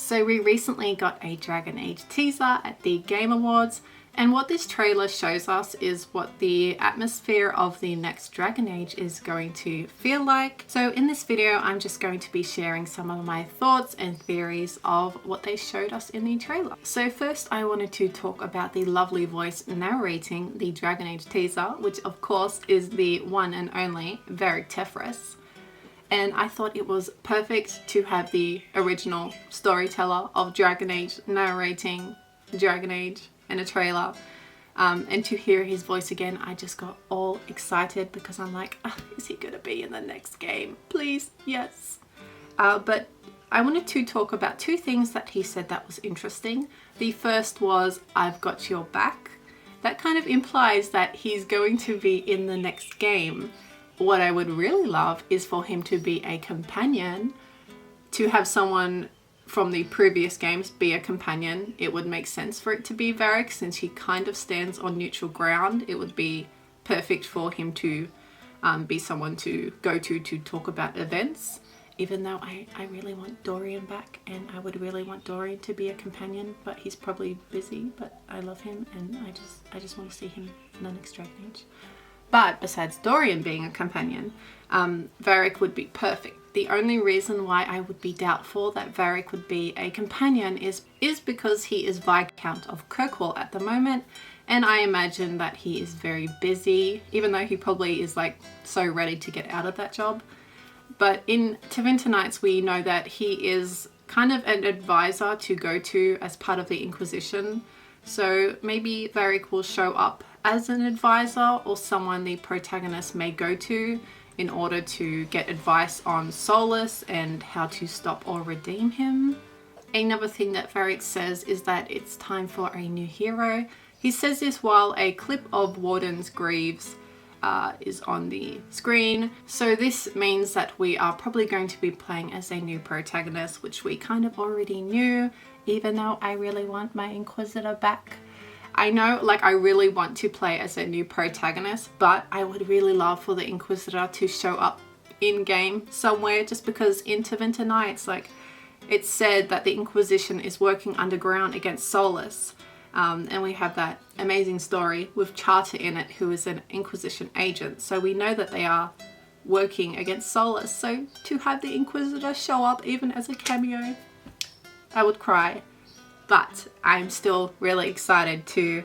So we recently got a Dragon Age teaser at the Game Awards, and what this trailer shows us is what the atmosphere of the next Dragon Age is going to feel like. So in this video, I'm just going to be sharing some of my thoughts and theories of what they showed us in the trailer. So first, I wanted to talk about the lovely voice narrating the Dragon Age teaser, which of course is the one and only Varric Tefris. And I thought it was perfect to have the original storyteller of Dragon Age narrating Dragon Age in a trailer, and to hear his voice again, I just got all excited because I'm like, is he gonna be in the next game? Please, yes. But I wanted to talk about two things that he said that was interesting. The first was, I've got your back. That kind of implies that he's going to be in the next game. What I would really love is for him to be a companion, to have someone from the previous games be a companion. It would make sense for it to be Varric since he kind of stands on neutral ground. It would be perfect for him to be someone to go to talk about events. Even though I really want Dorian back, and I would really want Dorian to be a companion, but he's probably busy, but I love him and I just want to see him in the next Dragon Age. But besides Dorian being a companion, Varric would be perfect. The only reason why I would be doubtful that Varric would be a companion is because he is Viscount of Kirkwall at the moment, and I imagine that he is very busy, even though he probably is like so ready to get out of that job. But in Tevinter Nights, we know that he is kind of an advisor to go to as part of the Inquisition. So maybe Varric will show up as an advisor or someone the protagonist may go to in order to get advice on Solus and how to stop or redeem him. Another thing that Varric says is that it's time for a new hero. He says this while a clip of Warden's Greaves is on the screen. So this means that we are probably going to be playing as a new protagonist, which we kind of already knew, even though I really want my Inquisitor back. I know, like, I really want to play as a new protagonist, but I would really love for the Inquisitor to show up in-game somewhere, just because in Tevinter Nights, like, it's said that the Inquisition is working underground against Solus. And we have that amazing story with Charter in it, who is an Inquisition agent. So we know that they are working against Solus. So to have the Inquisitor show up even as a cameo, I would cry. But I'm still really excited to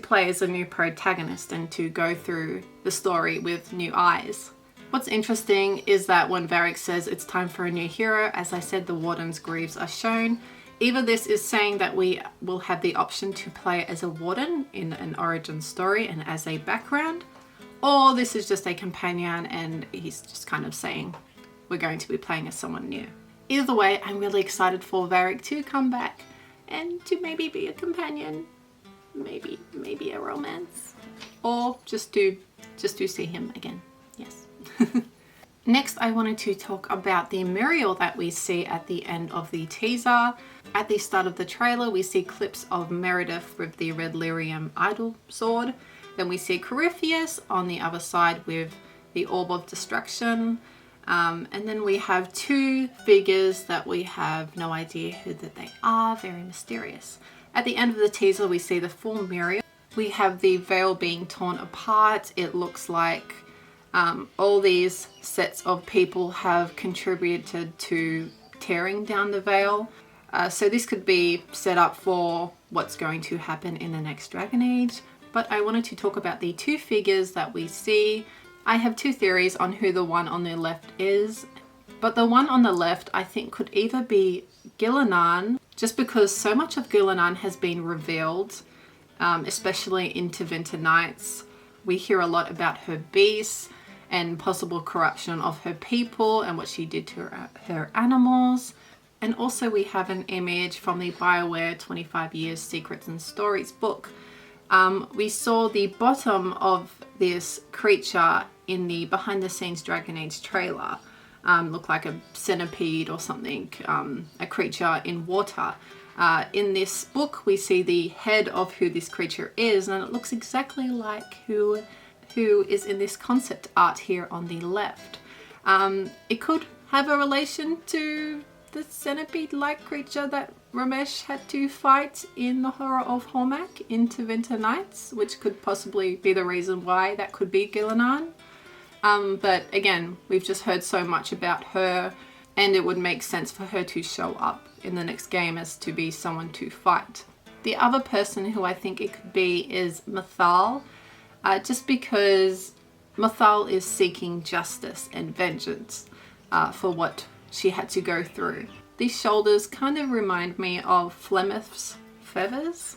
play as a new protagonist and to go through the story with new eyes. What's interesting is that when Varric says it's time for a new hero, as I said, the Warden's Greaves are shown. Either this is saying that we will have the option to play as a Warden in an origin story and as a background, or this is just a companion and he's just kind of saying we're going to be playing as someone new. Either way, I'm really excited for Varric to come back and to maybe be a companion, maybe a romance, or just to see him again. Yes. Next, I wanted to talk about the Muriel that we see at the end of the teaser. At the start of the trailer, we see clips of Meredith with the red lyrium idol sword. Then we see Corypheus on the other side with the Orb of Destruction. And then we have two figures that we have no idea who that they are, very mysterious. At the end of the teaser, we see the full Muriel. We have the veil being torn apart. It looks like all these sets of people have contributed to tearing down the veil. So this could be set up for what's going to happen in the next Dragon Age. But I wanted to talk about the two figures that we see. I have two theories on who the one on the left is, but the one on the left I think could either be Gillinan, just because so much of Gillinan has been revealed, especially in Tevinter Nights. We hear a lot about her beasts and possible corruption of her people and what she did to her animals. And also we have an image from the BioWare 25 Years Secrets and Stories book. We saw the bottom of this creature in the behind the scenes Dragon Age trailer. Look like a centipede or something, a creature in water. In this book we see the head of who this creature is, and it looks exactly like who is in this concept art here on the left. It could have a relation to the centipede-like creature that Ramesh had to fight in the Horror of Hormak in Tevinter Nights, which could possibly be the reason why that could be Gillenan. But again, we've just heard so much about her, and it would make sense for her to show up in the next game as to be someone to fight. The other person who I think it could be is Mythal, just because Mythal is seeking justice and vengeance for what she had to go through. These shoulders kind of remind me of Flemeth's feathers,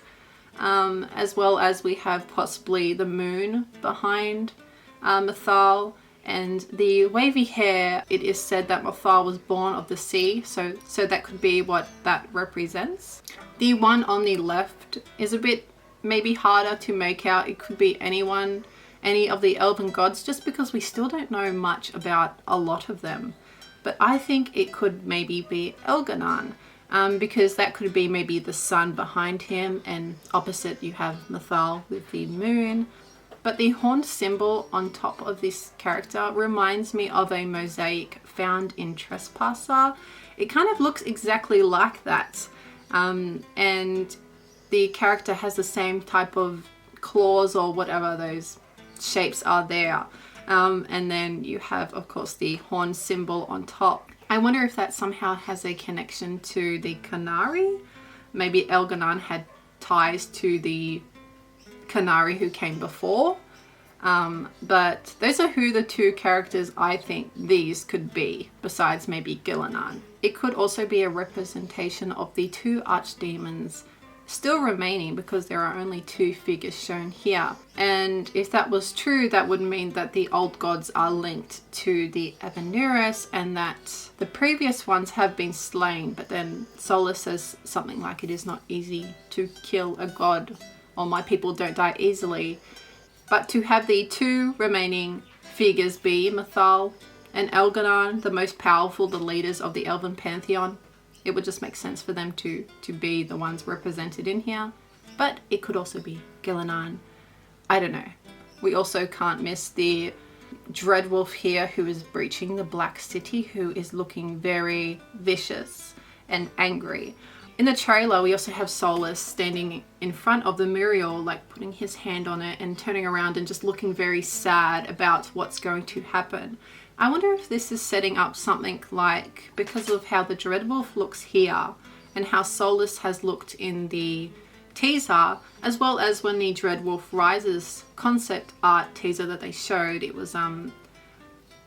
as well as we have possibly the moon behind Mythal, and the wavy hair. It is said that Mythal was born of the sea, so that could be what that represents. The one on the left is a bit maybe harder to make out. It could be anyone, any of the elven gods, just because we still don't know much about a lot of them. But I think it could maybe be Elganon, because that could be maybe the sun behind him, and opposite you have Mythal with the moon. But the horned symbol on top of this character reminds me of a mosaic found in Trespasser. It kind of looks exactly like that. And the character has the same type of claws or whatever those shapes are there. And then you have, of course, the horn symbol on top. I wonder if that somehow has a connection to the Canary. Maybe Elganon had ties to the Canary who came before. But those are who the two characters I think these could be, besides maybe Gillenan. It could also be a representation of the two archdemons still remaining, because there are only two figures shown here. And if that was true, that would mean that the old gods are linked to the Avenurus, and that the previous ones have been slain. But then Solus says something like, it is not easy to kill a god, or my people don't die easily. But to have the two remaining figures be Mythal and Elganon, the most powerful, the leaders of the Elven Pantheon, it would just make sense for them to be the ones represented in here. But it could also be Gillenan. I don't know. We also can't miss the Dreadwolf here, who is breaching the Black City, who is looking very vicious and angry. In the trailer, we also have Solus standing in front of the Muriel, like putting his hand on it and turning around and just looking very sad about what's going to happen. I wonder if this is setting up something like, because of how the Dreadwolf looks here and how Solus has looked in the teaser, as well as when the Dreadwolf Rises concept art teaser that they showed, it was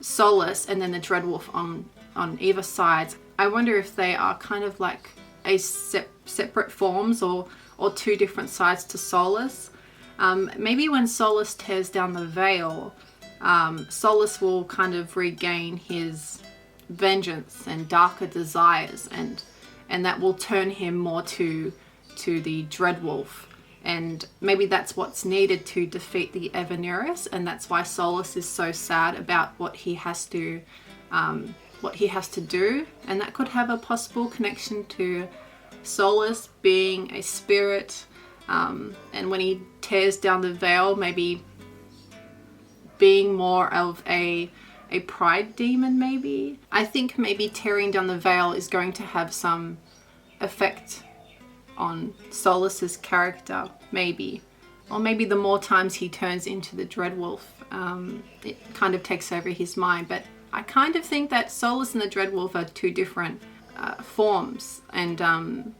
Solus and then the Dreadwolf on either side. I wonder if they are kind of like a separate forms or two different sides to Solus. Maybe when Solus tears down the veil, Solus will kind of regain his vengeance and darker desires, and that will turn him more to the Dreadwolf, and maybe that's what's needed to defeat the Avenurus, and that's why Solus is so sad about what he has to do, and that could have a possible connection to Solus being a spirit, and when he tears down the veil, maybe being more of a pride demon. Maybe I think maybe tearing down the veil is going to have some effect on Solus's character, maybe, or maybe the more times he turns into the Dreadwolf, it kind of takes over his mind. But I kind of think that Solus and the Dreadwolf are two different forms, and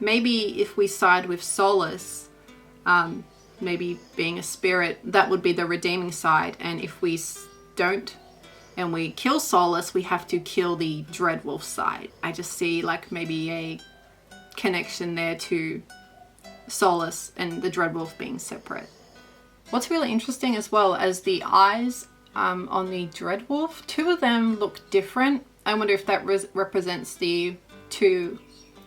maybe if we side with Solus, maybe being a spirit, that would be the redeeming side, and if we don't and we kill Solus, we have to kill the Dreadwolf side. I just see like maybe a connection there to Solus and the Dreadwolf being separate. What's really interesting as well as the eyes on the Dreadwolf, two of them look different. I wonder if that represents the two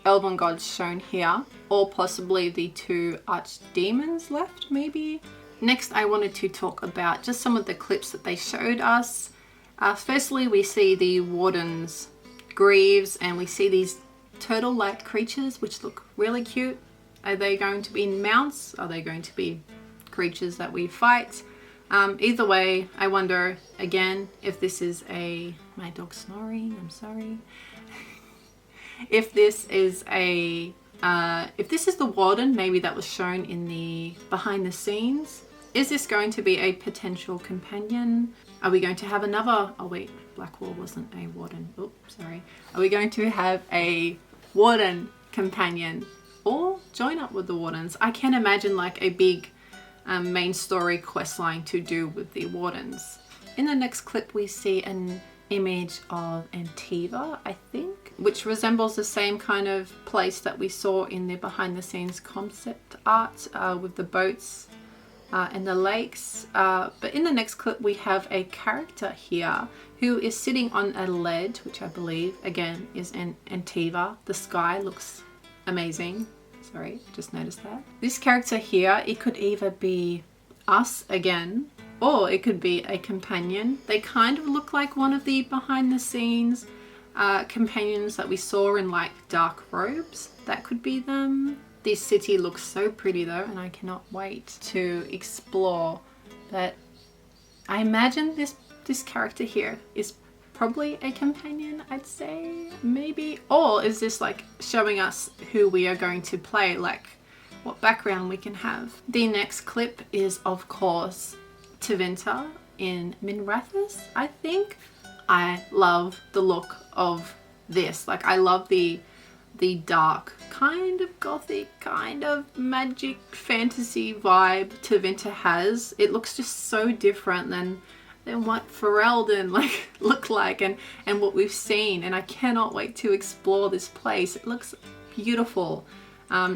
elven gods shown here, or possibly the two archdemons left, maybe. Next, I wanted to talk about just some of the clips that they showed us. Firstly, we see the Warden's greaves, and we see these turtle-like creatures which look really cute. Are they going to be mounts? Are they going to be creatures that we fight? Either way, I wonder again if this is my dog snoring, I'm sorry. if this is a if this is the warden, maybe that was shown in the behind the scenes. Is this going to be a potential companion? Are we going to have another? Oh wait, Blackwall wasn't a warden. Oops, sorry. Are we going to have a warden companion or join up with the wardens? I can imagine like a big main story quest line to do with the wardens. In the next clip we see an image of Antiva, I think, which resembles the same kind of place that we saw in the behind the scenes concept art with the boats and the lakes. But in the next clip we have a character here who is sitting on a ledge, which I believe again is an Antiva. The sky looks amazing. Sorry, just noticed that. This character here, it could either be us again, or it could be a companion. They kind of look like one of the behind the scenes companions that we saw in like dark robes. That could be them. This city looks so pretty though, and I cannot wait to explore. But I imagine this character here is probably a companion, I'd say, maybe. Or is this like showing us who we are going to play, like what background we can have. The next clip is of course Tevinter in Minrathous, I think. I love the look of this. Like I love the dark, kind of gothic, kind of magic fantasy vibe Tevinter has. It looks just so different than what Ferelden like look like and what we've seen, and I cannot wait to explore this place. It looks beautiful.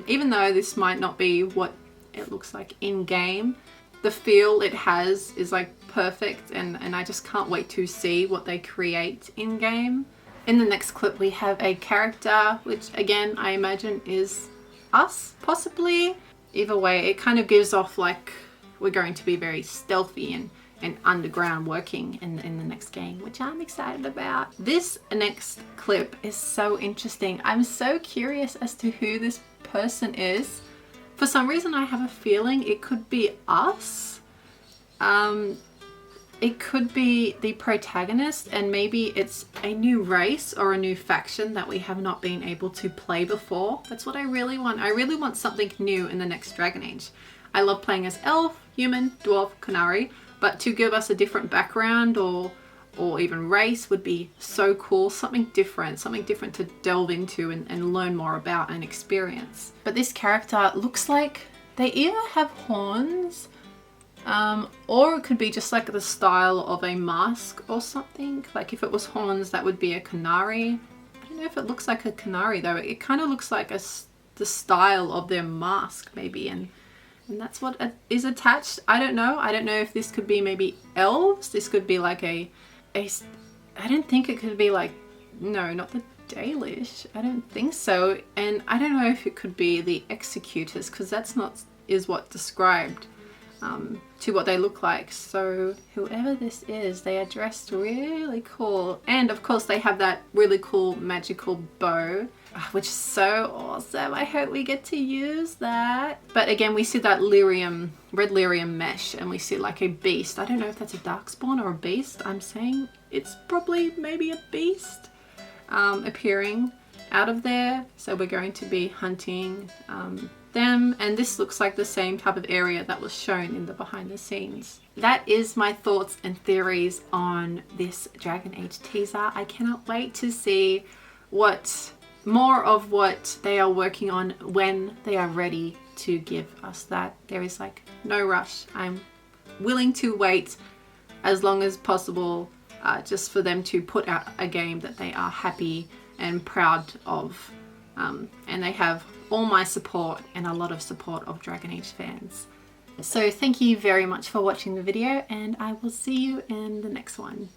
Even though this might not be what it looks like in game, the feel it has is like perfect, and I just can't wait to see what they create in game. In the next clip we have a character which again I imagine is us, possibly. Either way, it kind of gives off like we're going to be very stealthy and underground working in the next game, which I'm excited about. This next clip is so interesting. I'm so curious as to who this person is. For some reason I have a feeling it could be us. It could be the protagonist, and maybe it's a new race or a new faction that we have not been able to play before. That's what I really want. I really want something new in the next Dragon Age. I love playing as elf, human, dwarf, Qunari, but to give us a different background or even race would be so cool. Something different to delve into and learn more about and experience. But this character looks like they either have horns, or it could be just like the style of a mask or something. Like if it was horns, that would be a Qunari. I don't know if it looks like a Qunari though. It kind of looks like the style of their mask maybe, and that's what is attached. I don't know. I don't know if this could be maybe elves. This could be like I don't think it could be like, no, not the Dalish. I don't think so. And I don't know if it could be the executors, because that's not is what described to what they look like. So whoever this is, they are dressed really cool. And of course they have that really cool magical bow, which is so awesome. I hope we get to use that. But again, we see that lyrium, red lyrium mesh, and we see like a beast. I don't know if that's a darkspawn or a beast. I'm saying it's probably maybe a beast appearing out of there. So we're going to be hunting them, and this looks like the same type of area that was shown in the behind the scenes. That is my thoughts and theories on this Dragon Age teaser. I cannot wait to see more of what they are working on when they are ready to give us that. There is like no rush. I'm willing to wait as long as possible just for them to put out a game that they are happy and proud of. And they have all my support and a lot of support of Dragon Age fans. So thank you very much for watching the video, and I will see you in the next one.